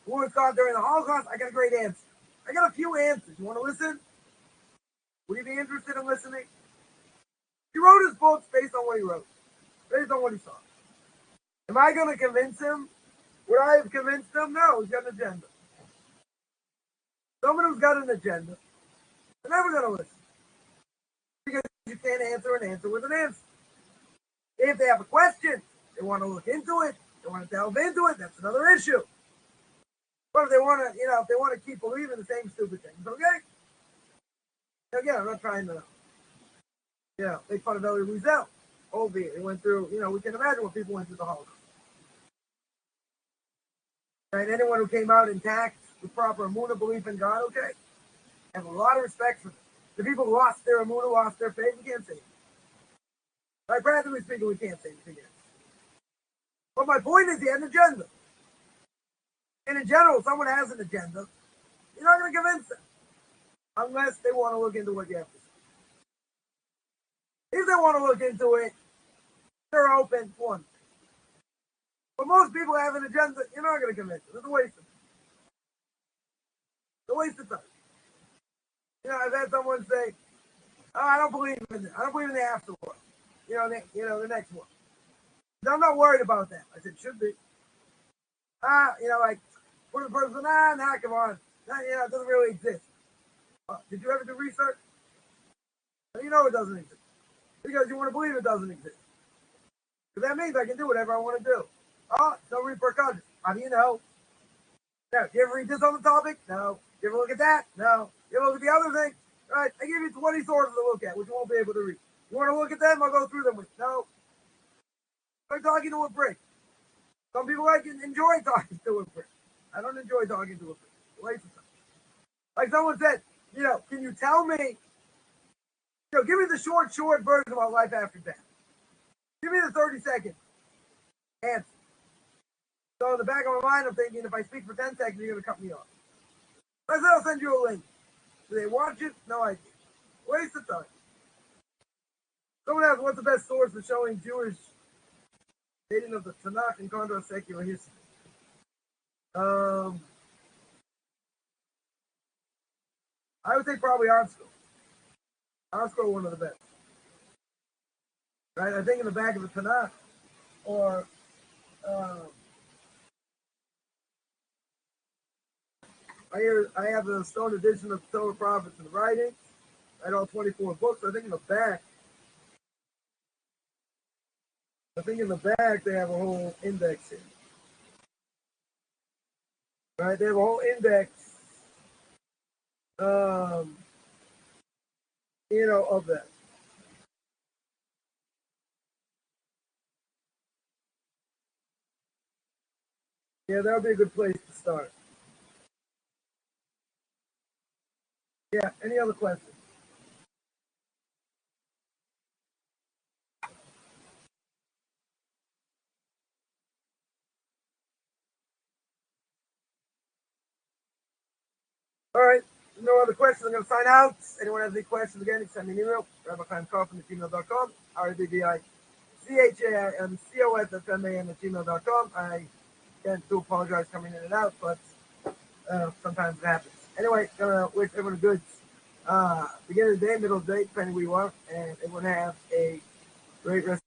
Who was caught during the Holocaust? I got a great answer. I got a few answers. You want to listen? Would you be interested in listening? He wrote his books based on what he wrote, based on what he saw. Am I going to convince him? Would I have convinced him? No, he's got an agenda. Someone who's got an agenda, they're never going to listen. Because you can't answer an answer with an answer. If they have a question, they want to look into it, they want to delve into it, that's another issue. But if they want to, keep believing the same stupid things, okay? Again, I'm not trying to, make fun of Elie Wiesel. Albeit, they went through, we can imagine what people went through the Holocaust. Right? Anyone who came out intact with proper emunah, belief in God, okay? I have a lot of respect for them. The people who lost their emunah, lost their faith, we can't say it. Right? Practically speaking, we can't say anything else. But my point is, he had an agenda. And in general, if someone has an agenda, you're not going to convince them. Unless they want to look into what you have to say. If they want to look into it, they're open for one. But most people have an agenda, you're not going to convince them. It's a waste of time. It's a waste of time. I've had someone say, oh, I don't believe in it. I don't believe in the afterworld. The next one. I'm not worried about that. I said, should be. Like, for the person, come on. It doesn't really exist. Did you ever do research? You know it doesn't exist. Because you want to believe it doesn't exist. Because that means I can do whatever I want to do. Oh, no repercussions. How do you know? No. Do you ever read this on the topic? No. You ever look at that? No. You ever look at the other thing? Right. I give you 20 sources to look at, which you won't be able to read. You want to look at them? I'll go through them with you. No. I'm talking to a brick. Some people enjoy talking to a brick. I don't enjoy talking to a brick. Waste of time. Like someone said, can you tell me, give me the short version about life after death. Give me the 30-second answer. So in the back of my mind, I'm thinking, if I speak for 10 seconds, you're going to cut me off. I said, I'll send you a link. Do they watch it? No idea. Waste of time. Someone asked, what's the best source for showing Jewish dating of the Tanakh in contrast to secular history? I would say probably Oscar. Oscar, one of the best. Right? I think in the back of the Tanakh, or I have the stone edition of the Torah, Prophets, and Writings. I had all 24 books. I think in the back they have a whole index here. Right? They have a whole index, of that. Yeah, that would be a good place to start. Yeah, any other questions? All right, no other questions. I'm going to sign out. Anyone has any questions, again, send me an email, Rabbi Chaim Coffman at gmail.com, RABBICHAIMCOF@gmail.com. I again do apologize coming in and out, but sometimes it happens. Anyway, gonna wish everyone a good beginning of the day, middle of the day, depending where you are, and everyone have a great rest.